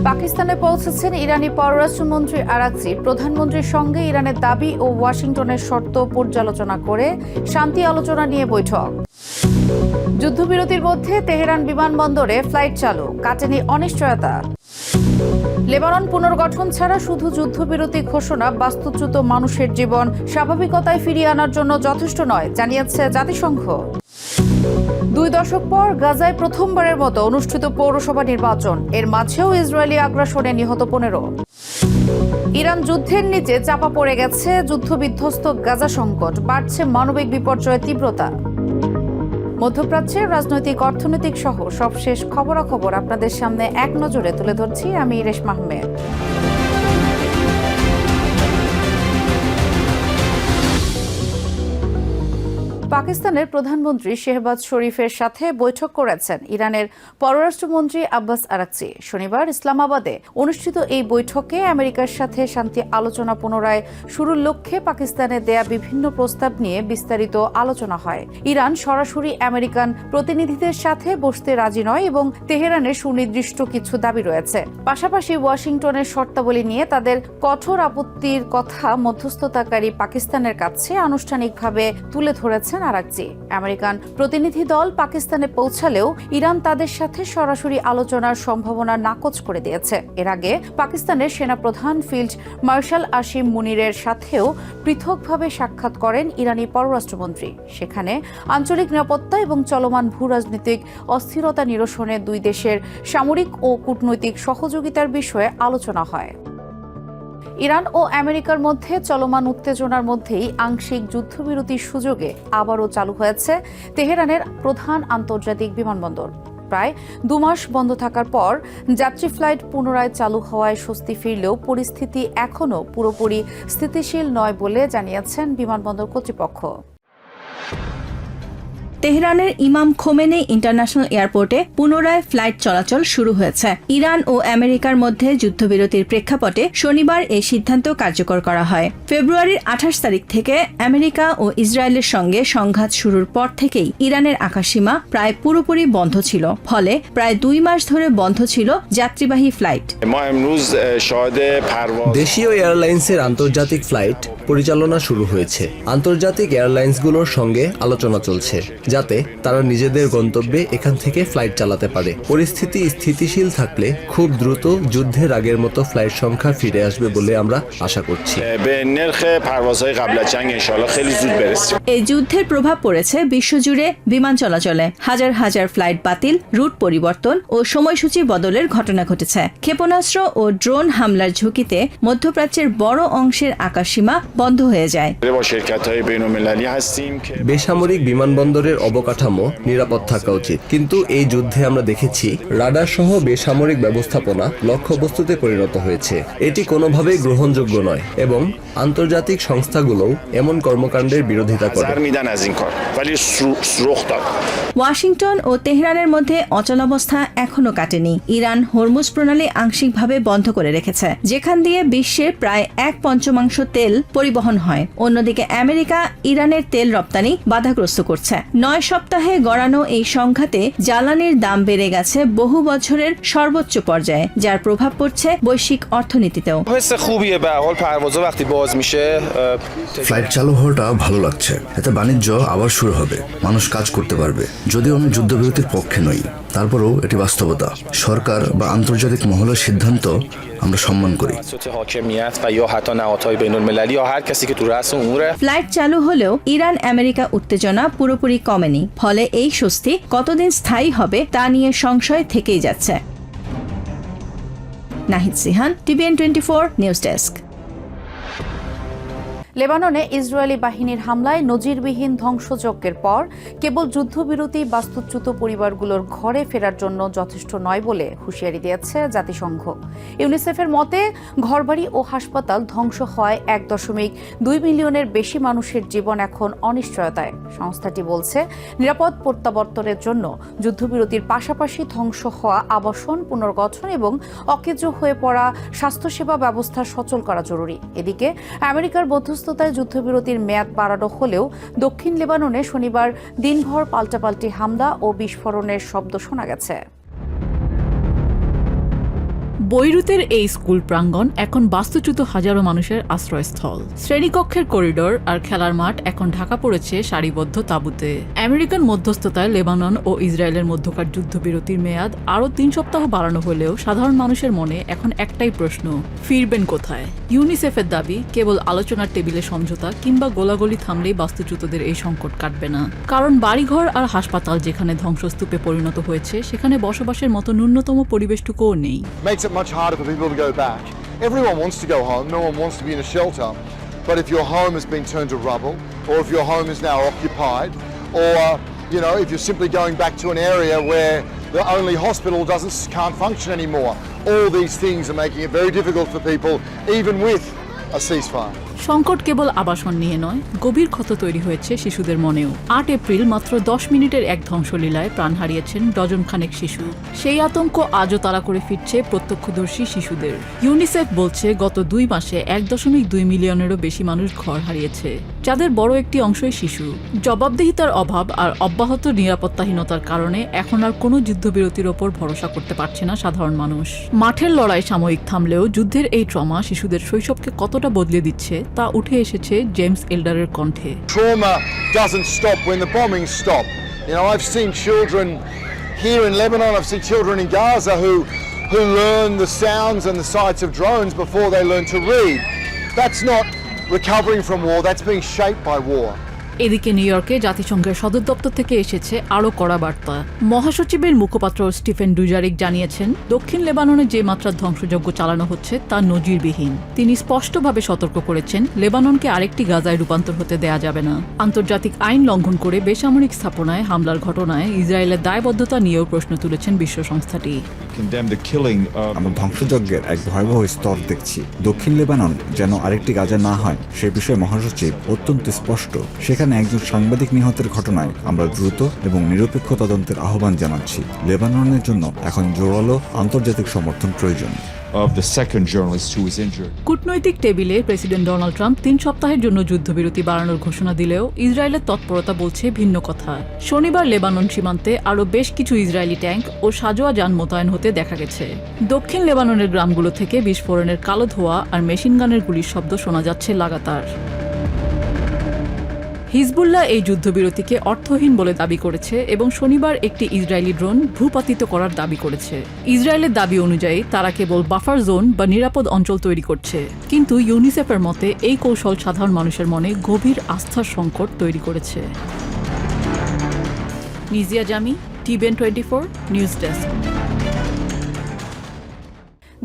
পাকিস্তানে পৌঁছেছেন ইরানি পররাষ্ট্রমন্ত্রী আরাকচি। প্রধানমন্ত্রীর সঙ্গে ইরানের দাবি ও ওয়াশিংটনের শর্ত পর্যালোচনা করে শান্তি আলোচনা নিয়ে বৈঠক। যুদ্ধবিরতির মধ্যে তেহরান বিমানবন্দরে ফ্লাইট চালু, কাটেনি অনিশ্চয়তা। লেবানন পুনর্গঠন ছাড়া শুধু যুদ্ধবিরতি ঘোষণা বাস্তুচ্যুত মানুষের জীবন স্বাভাবিকতায় ফিরিয়ে আনার জন্য যথেষ্ট নয়, জানিয়েছে জাতিসংঘ। 2 দশক পর গাজায় প্রথমবারের মতো অনুষ্ঠিত পৌরসভা নির্বাচন, এর মাঝেও ইসরায়েলি আগ্রাসনে নিহত 15। ইরান যুদ্ধের নিচে চাপা পড়ে গেছে, যুদ্ধবিধ্বস্ত গাজা সংকট, বাড়ছে মানবিক বিপর্যয়ের তীব্রতা। মধ্যপ্রাচ্যের রাজনৈতিক, অর্থনৈতিক সহ সবশেষ খবরাখবর আপনাদের সামনে এক নজরে তুলে ধরছি আমি রেশমা আহমেদ। পাকিস্তানের প্রধানমন্ত্রী শেহবাজ শরীফের সাথে বৈঠক করেছেন ইরানের পররাষ্ট্রমন্ত্রী আব্বাস আরাকচি। শনিবার ইসলামাবাদে অনুষ্ঠিত এই বৈঠকে আমেরিকার সাথে শান্তি আলোচনা পুনরায় শুরুর লক্ষ্যে পাকিস্তানে দেয়া বিভিন্ন প্রস্তাব নিয়ে বিস্তারিত আলোচনা হয়। ইরান সরাসরি আমেরিকান প্রতিনিধিদের সাথে বসতে রাজি নয় এবং তেহরানের সুনির্দিষ্ট কিছু দাবি রয়েছে। পাশাপাশি ওয়াশিংটনের শর্তাবলী নিয়ে তাদের কঠোর আপত্তির কথা মধ্যস্থতাকারী পাকিস্তানের কাছে আনুষ্ঠানিকভাবে তুলে ধরেছেন আরাকচি। আমেরিকান প্রতিনিধি দল পাকিস্তানে পৌঁছালেও ইরান তাদের সাথে সরাসরি আলোচনার সম্ভাবনা নাকচ করে দিয়েছে। এর আগে পাকিস্তানের সেনাপ্রধান ফিল্ড মার্শাল আসিম মুনিরের সাথেও পৃথকভাবে সাক্ষাৎ করেন ইরানি পররাষ্ট্রমন্ত্রী। সেখানে আঞ্চলিক নিরাপত্তা এবং চলমান ভূরাজনৈতিক অস্থিরতা নিরসনে দুই দেশের সামরিক ও কূটনৈতিক সহযোগিতার বিষয়ে আলোচনা হয়। ইরান ও আমেরিকার মধ্যে চলমান উত্তেজনার মধ্যেই আংশিক যুদ্ধবিরতির সুযোগে আবারও চালু হয়েছে তেহরানের প্রধান আন্তর্জাতিক বিমানবন্দর। প্রায় 2 মাস বন্ধ থাকার পর যাত্রী ফ্লাইট পুনরায় চালু হওয়ায় স্বস্তি ফিরলেও পরিস্থিতি এখনও পুরোপুরি স্থিতিশীল নয় বলে জানিয়েছেন বিমানবন্দর কর্তৃপক্ষ। তেহরানের ইমাম খোমেনি ইন্টারন্যাশনাল এয়ারপোর্টে পুনরায় ফ্লাইট চলাচল শুরু হয়েছে। ইরান ও আমেরিকার মধ্যে যুদ্ধবিরতির প্রেক্ষাপটে শনিবার এই সিদ্ধান্ত কার্যকর করা হয়। ফেব্রুয়ারির 28 তারিখ থেকে আমেরিকা ও ইসরায়েলের সঙ্গে সংঘাত শুরুর পর থেকেই ইরানের আকাশসীমা প্রায় পুরোপুরি বন্ধ ছিল, ফলে প্রায় 2 মাস ধরে বন্ধ ছিল যাত্রীবাহী ফ্লাইট। দেশীয় এয়ারলাইন্সের আন্তর্জাতিক ফ্লাইট পরিচালনা শুরু হয়েছে। আন্তর্জাতিক এয়ারলাইন্সগুলোর সঙ্গে আলোচনা চলছে যাতে তারা নিজেদের গন্তব্যে এখান থেকে ফ্লাইট চালাতে পারে। পরিস্থিতি স্থিতিশীল থাকলে খুব দ্রুত যুদ্ধের আগের মতো ফ্লাইট সংখ্যা ফিরে আসবে বলে আমরা আশা করছি। এই যুদ্ধের প্রভাব পড়েছে বিশ্বজুড়ে বিমান চলাচলে। হাজার হাজার ফ্লাইট বাতিল, রুট পরিবর্তন ও সময়সূচি বদলের ঘটনা ঘটেছে। ক্ষেপণাস্ত্র ও ড্রোন হামলার ঝুঁকিতে মধ্যপ্রাচ্যের বড় অংশের আকাশসীমা বন্ধ হয়ে যায়। বেসামরিক বিমানবন্দরের অবকাঠামো নিরাপদ থাকা উচিত, কিন্তু এই যুদ্ধে আমরা দেখেছি রাডার সহ বেসামরিক ব্যবস্থাপনা লক্ষ্যবস্তুতে পরিণত হয়েছে। এটি কোনোভাবেই গ্রহণযোগ্য নয় এবং আন্তর্জাতিক সংস্থাগুলোও এমন কর্মকাণ্ডের বিরোধিতা করে। ওয়াশিংটন ও তেহরানের মধ্যে অচলাবস্থা এখনো কাটেনি। ইরান হরমুজ প্রণালী আংশিকভাবে বন্ধ করে রেখেছে, যেখান দিয়ে বিশ্বের প্রায় 1/5 তেল পরিবহন হয়। অন্যদিকে আমেরিকা ইরানের তেল রপ্তানি বাধাগ্রস্ত করছে। 9 সপ্তাহে গড়ানো এই সংঘাতে জ্বালানির দাম বেড়ে গেছে বহু বছরের সর্বোচ্চ পর্যায়ে, যার প্রভাব পড়ছে বৈশ্বিক অর্থনীতিতেও। ফ্লাইট চালু হওয়াটা ভালো লাগছে। এতে বাণিজ্য আবার শুরু হবে, মানুষ কাজ করতে পারবে। যদিও আমি যুদ্ধবিরতির পক্ষে নই, তারপরেও এটি বাস্তবতা। সরকার বা আন্তর্জাতিক মহলের সিদ্ধান্ত আমরা সম্মান করি। ফ্লাইট চালু হলেও ইরান আমেরিকা উত্তেজনা পুরোপুরি কমেনি, ফলে এই স্বস্তি কতদিন স্থায়ী হবে তা নিয়ে সংশয় থেকেই যাচ্ছে। Nahid Sihan, TVN 24 news desk. লেবাননে ইসরায়েলি বাহিনীর হামলায় নজিরবিহীন ধ্বংসযজ্ঞের পর কেবল যুদ্ধবিরতি বাস্তুচ্যুত পরিবারগুলোর ঘরে ফেরার জন্য যথেষ্ট নয় বলে হুঁশিয়ারি দিয়েছে জাতিসংঘ। ইউনিসেফের মতে ঘরবাড়ি ও হাসপাতাল ধ্বংস হয় 1.2 মিলিয়নের বেশি মানুষের জীবন এখন অনিশ্চয়তায়। সংস্থাটি বলছে নিরাপদ প্রত্যাবর্তনের জন্য যুদ্ধবিরতির পাশাপাশি ধ্বংস হওয়া আবাসন পুনর্গঠন এবং অকেজ হয়ে পড়া স্বাস্থ্যসেবা ব্যবস্থা সচল করা জরুরি। এদিকে আমেরিকার মধ্যস্থতায় যুদ্ধবিরতির মেয়াদ বাড়ানো হলেও দক্ষিণ লেবাননে শনিবার দিনভর পাল্টাপাল্টি হামলা ও বিস্ফোরণের শব্দ শোনা গেছে। বৈরুতের এই স্কুল প্রাঙ্গণ এখন বাস্তুচ্যুত হাজারো মানুষের আশ্রয়স্থল। শ্রেণীকক্ষের করিডোর আর খেলার মাঠ এখন ঢাকা পড়েছে সারিবদ্ধ তাঁবুতে। আমেরিকান মধ্যস্থতায় লেবানন ও ইসরায়েলের মধ্যকার যুদ্ধবিরতির মেয়াদ আরও 3 সপ্তাহ বাড়ানো হলেও সাধারণ মানুষের মনে এখন একটাই প্রশ্ন, ফিরবেন কোথায়? ইউনিসেফের দাবি, কেবল আলোচনার টেবিলে সমঝোতা কিংবা গোলাগুলি থামলেই বাস্তুচ্যুতদের এই সংকট কাটবে না। কারণ বাড়িঘর আর হাসপাতাল যেখানে ধ্বংসস্তূপে পরিণত হয়েছে, সেখানে বসবাসের মতো ন্যূনতম পরিবেশটুকুও নেই। Makes it much harder for people to go back. Everyone wants to go home, no one wants to be in a shelter. But if your home has been turned to rubble, or if your home is now occupied, or if you're simply going back to an area where the only hospital can't function anymore, all these things are making it very difficult for people, even with a ceasefire. সংকট কেবল আবাসন নিয়ে নয়, গভীর ক্ষত তৈরি হয়েছে শিশুদের মনেও। 8 এপ্রিল মাত্র 10 মিনিটের এক ধ্বংসলীলায় প্রাণ হারিয়েছেন ডজন খানেক শিশু। সেই আতঙ্ক আজও তাড়া করে ফিরছে প্রত্যক্ষদর্শী শিশুদের। ইউনিসেফ বলছে গত 2 মাসে 1.2 মিলিয়নেরও বেশি মানুষ ঘর হারিয়েছে, যাদের বড় একটি অংশই শিশু। জবাবদিহিতার অভাব আর অব্যাহত নিরাপত্তাহীনতার কারণে এখন আর কোনো যুদ্ধবিরতির ওপর ভরসা করতে পারছে না সাধারণ মানুষ। মাঠের লড়াই সাময়িক থামলেও যুদ্ধের এই ট্রমা শিশুদের শৈশবকে কতটা বদলে দিচ্ছে তা উঠে এসেছে জেমস এল্ডারের কণ্ঠে। Trauma doesn't stop when the bombings stop. I've seen children here in Lebanon, I've seen children in Gaza who learn the sounds and the sights of drones before they learn to read. That's not recovering from war, that's being shaped by war. এদিকে new ইয়র্কে জাতিসংঘের সদর দপ্তর থেকে এসেছে আরও কড়া বার্তা। মহাসচিবের মুখপাত্র স্টিফেন ডুজারিক জানিয়েছেন, দক্ষিণ লেবাননে যে মাত্রার ধ্বংসযজ্ঞ চালানো হচ্ছে তা নজিরবিহীন। তিনি স্পষ্টভাবে সতর্ক করেছেন, লেবাননকে আরেকটি গাজায় রূপান্তর হতে দেয়া যাবে না। আন্তর্জাতিক আইন লঙ্ঘন করে বেসামরিক স্থাপনায় হামলার ঘটনায় ইসরায়েলের দায়বদ্ধতা নিয়েও প্রশ্ন তুলেছেন বিশ্ব সংস্থাটি। আমরা ধ্বংসযজ্ঞের এক ভয়াবহ স্তর দেখছি। দক্ষিণ লেবানন যেন আরেকটি গাজা না হয় সে বিষয়ে মহাসচিব অত্যন্ত স্পষ্ট। সেখানে একজন সাংবাদিক নিহতের ঘটনায় আমরা দ্রুত এবং নিরপেক্ষ তদন্তের আহ্বান জানাচ্ছি। লেবাননের জন্য এখন জোরালো আন্তর্জাতিক সমর্থন প্রয়োজন। কূটনৈতিক টেবিলে প্রেসিডেন্ট ডোনাল্ড ট্রাম্প 3 সপ্তাহের জন্য যুদ্ধবিরতি বাড়ানোর ঘোষণা দিলেও ইসরায়েলের তৎপরতা বলছে ভিন্ন কথা। শনিবার লেবানন সীমান্তে আরও বেশ কিছু ইসরায়েলি ট্যাঙ্ক ও সাজোয়া যান মোতায়েন হতে দেখা গেছে। দক্ষিণ লেবাননের গ্রামগুলো থেকে বিস্ফোরণের কালো ধোঁয়া আর মেশিনগানের গুলির শব্দ শোনা যাচ্ছে লাগাতার। হিজবুল্লাহ এই যুদ্ধবিরতিকে অর্থহীন বলে দাবি করেছে এবং শনিবার একটি ইসরায়েলি ড্রোন ভূপাতিত করার দাবি করেছে। ইসরায়েলের দাবি অনুযায়ী তারা কেবল বাফার জোন বা নিরাপদ অঞ্চল তৈরি করছে, কিন্তু ইউনিসেফের মতে এই কৌশল সাধারণ মানুষের মনে গভীর আস্থার সংকট তৈরি করেছে। নিজিয়া জামি, টিভিএন 24 নিউজ ডেস্ক।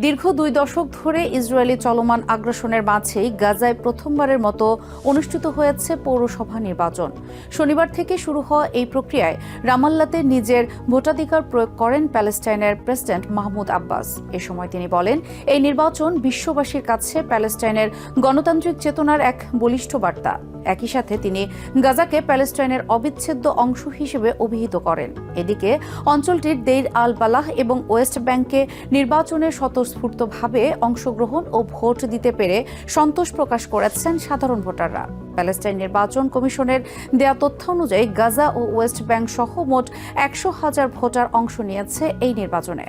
দীর্ঘ 2 দশক ধরে ইসরায়েলি চলমান আগ্রাসনের মাঝেই গাজায় প্রথমবারের মতো অনুষ্ঠিত হয়েছে পৌরসভা নির্বাচন। শনিবার থেকে শুরু হওয়া এই প্রক্রিয়ায় রামাল্লাতে নিজের ভোটাধিকার প্রয়োগ করেন প্যালেস্টাইনের প্রেসিডেন্ট মাহমুদ আব্বাস। এ সময় তিনি বলেন, এই নির্বাচন বিশ্ববাসীর কাছে প্যালেস্টাইনের গণতান্ত্রিক চেতনার এক বলিষ্ঠ বার্তা। একই সাথে তিনি গাজাকে প্যালেস্টাইনের অবিচ্ছেদ্য অংশ হিসেবে অভিহিত করেন। এদিকে অঞ্চলটির দেইর আল বালাহ এবং ওয়েস্ট ব্যাংকে নির্বাচনে স্বতঃস্ফূর্তভাবে অংশগ্রহণ ও ভোট দিতে পেরে সন্তোষ প্রকাশ করেছেন সাধারণ ভোটাররা। প্যালেস্টাইন নির্বাচন কমিশনের দেয়া তথ্য অনুযায়ী গাজা ও ওয়েস্ট ব্যাংক সহ মোট 100,000 ভোটার অংশ নিয়েছে এই নির্বাচনে।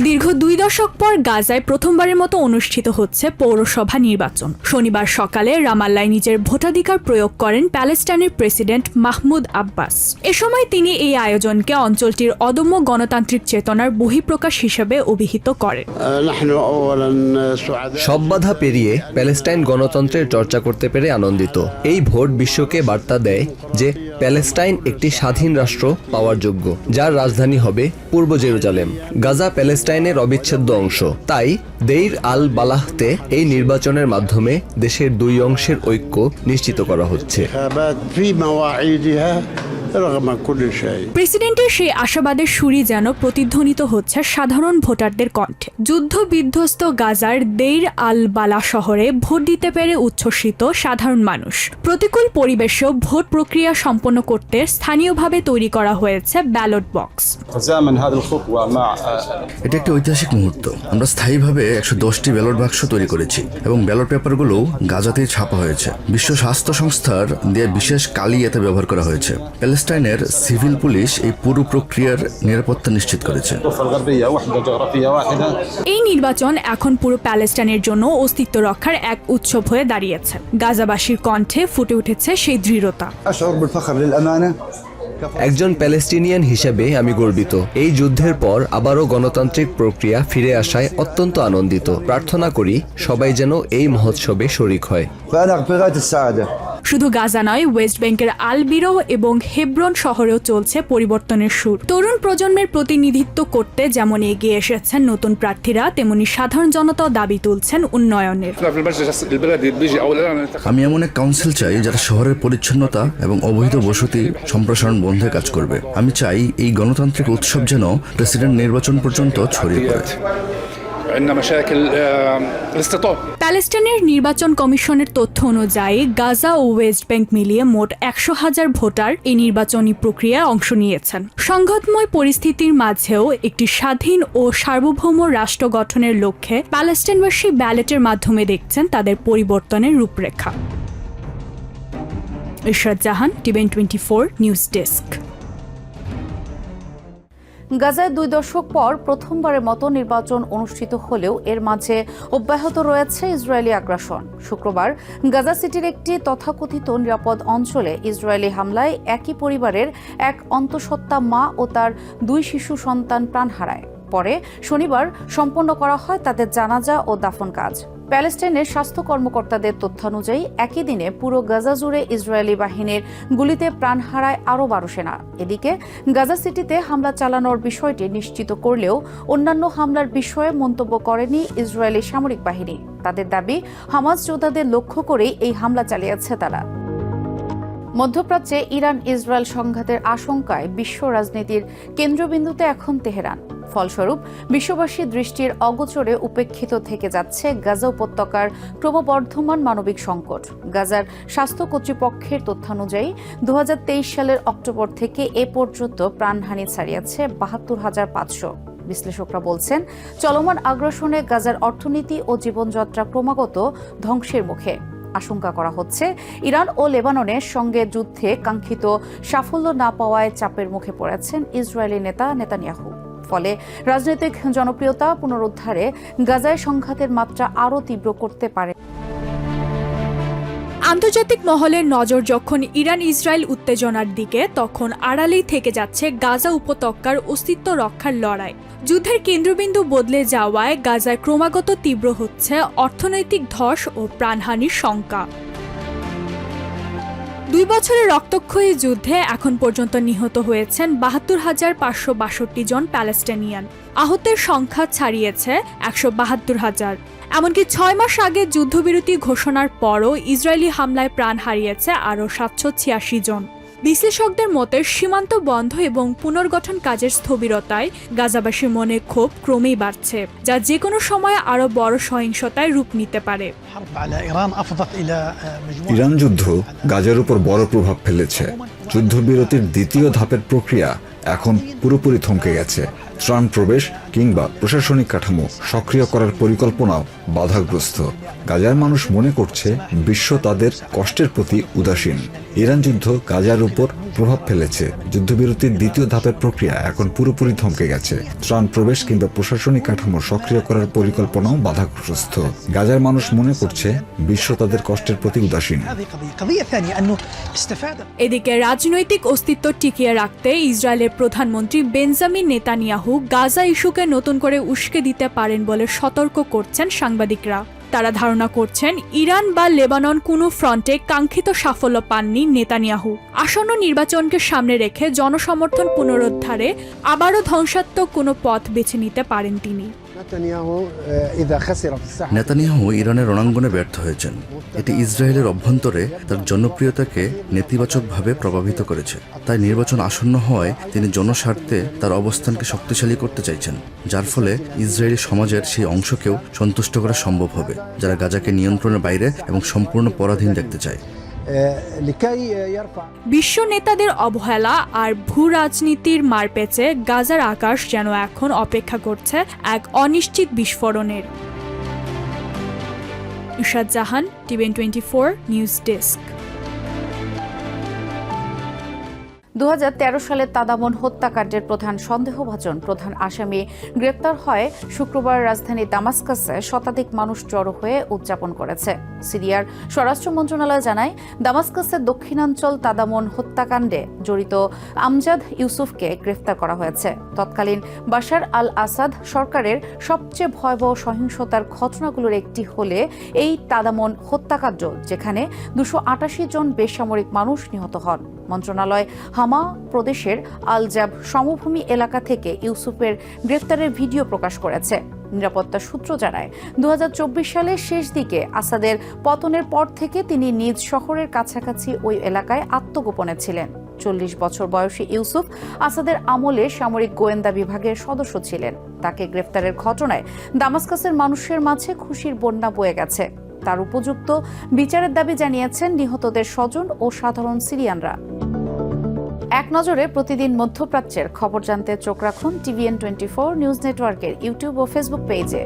দীর্ঘ 2 দশক পর গাজায় প্রথমবারের মতো অনুষ্ঠিত হচ্ছে পৌরসভা নির্বাচন। শনিবার সকালে রামাল্লায় নিজের ভোটাধিকার প্রয়োগ করেন প্যালেস্টাইনের প্রেসিডেন্ট মাহমুদ আব্বাস। এ সময় তিনি এই আয়োজনকে অঞ্চলটির অদম্য গণতান্ত্রিক চেতনার বহিঃপ্রকাশ হিসেবে অভিহিত করেন। সব বাধা পেরিয়ে প্যালেস্টাইন গণতন্ত্রের চর্চা করতে পেরে আনন্দিত। এই ভোট বিশ্বকে বার্তা দেয় যে প্যালেস্টাইন একটি স্বাধীন রাষ্ট্র পাওয়ার যোগ্য, যার রাজধানী হবে পূর্ব জেরুজালেম। গাজা প্যালেস্টাইনের অবিচ্ছেদ্য অংশ। তাই দেইর আল বালাহতে এই নির্বাচনের মাধ্যমে দেশের 2 অংশের ঐক্য নিশ্চিত করা হচ্ছে। প্রেসিডেন্টের সেই আশাবাদের সুরই যেন প্রতিধ্বনিত হচ্ছে সাধারণ ভোটারদের কণ্ঠে। যুদ্ধ বিধ্বস্ত গাজার দেইর আল বালা শহরে ভোট দিতে পেরে উচ্ছ্বসিত সাধারণ মানুষ। প্রতিকূল পরিবেশেও ভোট প্রক্রিয়া সম্পন্ন করতে স্থানীয়ভাবে তৈরি করা হয়েছে ব্যালট বক্স। এটা একটি ঐতিহাসিক মুহূর্ত। আমরা স্থায়ীভাবে 110টি ব্যালট বাক্স তৈরি করেছি এবং ব্যালট পেপারগুলো গাজাতেই ছাপা হয়েছে। বিশ্ব স্বাস্থ্য সংস্থার দেয়া বিশেষ কালি এতে ব্যবহার করা হয়েছে। প্যালেস্টাইনের সিভিল পুলিশ এই পুরো প্রক্রিয়ার নিরাপত্তা নিশ্চিত করেছে। এই নির্বাচন এখন পুরো প্যালেস্টাইনের জন্য অস্তিত্ব রক্ষার এক উৎসব হয়ে দাঁড়িয়েছে। গাজাবাসীর কণ্ঠে ফুটে উঠেছে সেই দৃঢ়তা। একজন প্যালেস্টিনিয়ান হিসেবে আমি গর্বিত। এই যুদ্ধের পর আবারও গণতান্ত্রিক প্রক্রিয়া ফিরে আসায় অত্যন্ত আনন্দিত। প্রার্থনা করি সবাই যেন এই মহোৎসবে শরিক হয়। শুধু গাজা নয়, ওয়েস্ট ব্যাংকের আল-বিরো এবং হেব্রন শহরেও চলছে পরিবর্তনের সুর। তরুণ প্রজন্মের প্রতিনিধিত্ব করতে যেমন এগিয়ে এসেছেন নতুন প্রার্থীরা, তেমনি সাধারণ জনতাও দাবি তুলছেন উন্নয়নের। আমি এমন এক কাউন্সিল চাই যারা শহরের পরিচ্ছন্নতা এবং অবৈধ বসতি সম্প্রসারণ বন্ধে কাজ করবে। আমি চাই এই গণতান্ত্রিক উৎসব যেন প্রেসিডেন্ট নির্বাচন পর্যন্ত ছড়িয়ে পড়ে। প্যালেস্টাইনের নির্বাচন কমিশনের তথ্য অনুযায়ী গাজা ও ওয়েস্ট ব্যাংক মিলিয়ে মোট 100,000 ভোটার এই নির্বাচনী প্রক্রিয়ায় অংশ নিয়েছেন। সংঘাতময় পরিস্থিতির মাঝেও একটি স্বাধীন ও সার্বভৌম রাষ্ট্র গঠনের লক্ষ্যে প্যালেস্টাইনবাসী ব্যালটের মাধ্যমে দেখছেন তাদের পরিবর্তনের রূপরেখা। ইশরাত জাহান, TVN24 নিউজ ডেস্ক। গাজায় 2 দশক পর প্রথমবারের মতো নির্বাচন অনুষ্ঠিত হলেও এর মাঝে অব্যাহত রয়েছে ইসরায়েলি আগ্রাসন। শুক্রবার গাজা সিটির একটি তথাকথিত নিরাপদ অঞ্চলে ইসরায়েলি হামলায় একই পরিবারের এক অন্তঃসত্ত্বা মা ও তার 2 শিশু সন্তান প্রাণ হারায়। পরে শনিবার সম্পন্ন করা হয় তাদের জানাজা ও দাফন কাজ। প্যালেস্টাইনের স্বাস্থ্য কর্মকর্তাদের তথ্যানুযায়ী একই দিনে পুরো গাজা জুড়ে ইসরায়েলি বাহিনীর গুলিতে প্রাণ হারায় আরও 12 সেনা। এদিকে গাজা সিটিতে হামলা চালানোর বিষয়টি নিশ্চিত করলেও অন্যান্য হামলার বিষয়ে মন্তব্য করেনি ইসরায়েলি সামরিক বাহিনী। তাদের দাবি, হামাস যোদ্ধাদের লক্ষ্য করেই এই হামলা চালিয়েছে তারা। মধ্যপ্রাচ্যে ইরান ইসরায়েল সংঘাতের আশঙ্কায় বিশ্ব রাজনীতির কেন্দ্রবিন্দুতে এখন তেহরান। ফলস্বরূপ বিশ্ববাসী দৃষ্টির অগোচরে উপেক্ষিত থেকে যাচ্ছে গাজা উপত্যকার ক্রমবর্ধমান মানবিক সংকট। গাজার স্বাস্থ্য কর্তৃপক্ষের তথ্যানুযায়ী 2023 সালের অক্টোবর থেকে এ পর্যন্ত প্রাণহানি ছাড়িয়েছে 72,500। বিশ্লেষকরা বলছেন, চলমান আগ্রাসনে গাজার অর্থনীতি ও জীবনযাত্রা ক্রমাগত ধ্বংসের মুখে। আশঙ্কা করা হচ্ছে ইরান ও লেবাননের সঙ্গে যুদ্ধে কাঙ্ক্ষিত সাফল্য না পাওয়ায় চাপের মুখে পড়েছেন ইসরায়েলি নেতা নেতানিয়াহু। ফলে রাজনৈতিক জনপ্রিয়তা পুনরুদ্ধারে গাজায় সংঘাতের মাত্রা আরও তীব্র করতে পারে। আন্তর্জাতিক মহলের নজর যখন ইরান ইসরায়েল উত্তেজনার দিকে, তখন আড়ালেই থেকে যাচ্ছে গাজা উপত্যকার অস্তিত্ব রক্ষার লড়াই। যুদ্ধের কেন্দ্রবিন্দু বদলে যাওয়ায় গাজায় ক্রমাগত তীব্র হচ্ছে অর্থনৈতিক ধস ও প্রাণহানির শঙ্কা। 2 বছরের রক্তক্ষয়ী যুদ্ধে এখন পর্যন্ত নিহত হয়েছেন 72,562 জন প্যালেস্টাইনিয়ান। আহতের সংখ্যা ছাড়িয়েছে 172,000। এমনকি 6 মাস আগে যুদ্ধবিরতি ঘোষণার পরও ইসরায়েলি হামলায় প্রাণ হারিয়েছে আরও 786 জন। বিশ্লেষকদের মতে সীমান্ত বন্ধ এবং পুনর্গঠন কাজের স্থবিরতায় গাজাবাসীর মনে ক্ষোভ ক্রমেই বাড়ছে, যা যে কোনো সময় আরও বড় সহিংসতায় রূপ নিতে পারে। ইরান যুদ্ধ গাজার উপর বড় প্রভাব ফেলেছে। যুদ্ধবিরতির দ্বিতীয় ধাপের প্রক্রিয়া এখন পুরোপুরি থমকে গেছে। ত্রাণ প্রবেশ কিংবা প্রশাসনিক কাঠামো সক্রিয় করার পরিকল্পনাও বাধাগ্রস্ত। গাজার মানুষ মনে করছে বিশ্ব তাদের কষ্টের প্রতি উদাসীন। ইরান যুদ্ধ গাজার উপর প্রভাব ফেলেছে। যুদ্ধবিরতির দ্বিতীয় ধাপের প্রক্রিয়া এখন পুরোপুরি থমকে গেছে। ত্রাণ প্রবেশ কিংবা প্রশাসনিক কাঠামো সক্রিয় করার পরিকল্পনাও বাধাগ্রস্ত। গাজার মানুষ মনে করছে বিশ্ব তাদের কষ্টের প্রতি উদাসীন। এদিকে রাজনৈতিক অস্তিত্ব টিকিয়ে রাখতে ইসরায়েলের প্রধানমন্ত্রী বেঞ্জামিন নেতানিয়াহু গাজা ইস্যুকে নতুন করে উস্কে দিতে পারেন বলে সতর্ক করছেন সাংবাদিকরা। তারা ধারণা করছেন ইরান বা লেবানন কোনো ফ্রন্টে কাঙ্ক্ষিত সাফল্য পাননি নেতানিয়াহু। আসন্ন নির্বাচনকে সামনে রেখে জনসমর্থন পুনরুদ্ধারে আবারও ধ্বংসাত্মক কোনো পথ বেছে নিতে পারেন তিনি। নেতানিয়াহু ইরানের রণাঙ্গনে ব্যর্থ হয়েছেন। এটি ইসরায়েলের অভ্যন্তরে তার জনপ্রিয়তাকে নেতিবাচকভাবে প্রভাবিত করেছে। তাই নির্বাচন আসন্ন হওয়ায় তিনি জনস্বার্থে তার অবস্থানকে শক্তিশালী করতে চাইছেন, যার ফলে ইসরায়েলি সমাজের সেই অংশকেও সন্তুষ্ট করা সম্ভব হবে, যারা গাজাকে নিয়ন্ত্রণের বাইরে এবং সম্পূর্ণ পরাধীন দেখতে চায়। বিশ্ব নেতাদের অবহেলা আর ভূ রাজনীতির মারপেচে গাজার আকাশ যেন এখন অপেক্ষা করছে এক অনিশ্চিত বিস্ফোরণের। ইশরাত জাহান, TVN24 নিউজ ডেস্ক। 2013 সালের তাদামন হত্যাকাণ্ডের প্রধান সন্দেহভাজন প্রধান আসামি গ্রেপ্তার হয় শুক্রবার রাজধানী দামাস্কাসে শতাধিক মানুষ জড়ো হয়ে উদযাপন করেছে। সিরিয়ার স্বরাষ্ট্র মন্ত্রণালয় জানায়, দামাস্কাসের দক্ষিণাঞ্চল তাদামন হত্যাকাণ্ডে জড়িত আমজাদ ইউসুফকে গ্রেফতার করা হয়েছে। তৎকালীন বাশার আল আসাদ সরকারের সবচেয়ে ভয়াবহ সহিংসতার ঘটনাগুলোর একটি হলে এই তাদামন হত্যাকাণ্ড, যেখানে 288 জন বেসামরিক মানুষ নিহত হন। মন্ত্রণালয় হামা প্রদেশের আল জাব সমভূমি এলাকা থেকে ইউসুফের গ্রেফতারের ভিডিও প্রকাশ করেছে। নিরাপত্তা সূত্র জানায়, 2024 সালের শেষ দিকে আসাদের পতনের পর থেকে তিনি নিজ শহরের কাছাকাছি ওই এলাকায় আত্মগোপনে ছিলেন। 40 বছর বয়সী ইউসুফ আসাদের আমলে সামরিক গোয়েন্দা বিভাগের সদস্য ছিলেন। তাকে গ্রেফতারের ঘটনায় দামাস্কাসের মানুষের মাঝে খুশির বন্যা বয়ে গেছে। তার উপযুক্ত বিচারের দাবি জানিয়েছেন নিহতদের স্বজন ও সাধারণ সিরিয়ানরা। এক নজরে প্রতিদিন মধ্যপ্রাচ্যের খবর জানতে চোখ রাখুন TVN 24 নিউজ নেটওয়ার্কের ইউটিউব ও ফেসবুক পেজে।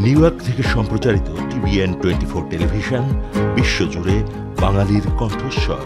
নিউ ইয়র্ক থেকে সম্প্রচারিত TVN 24 টেলিভিশন বিশ্বজুড়ে বাঙালির কণ্ঠস্বর।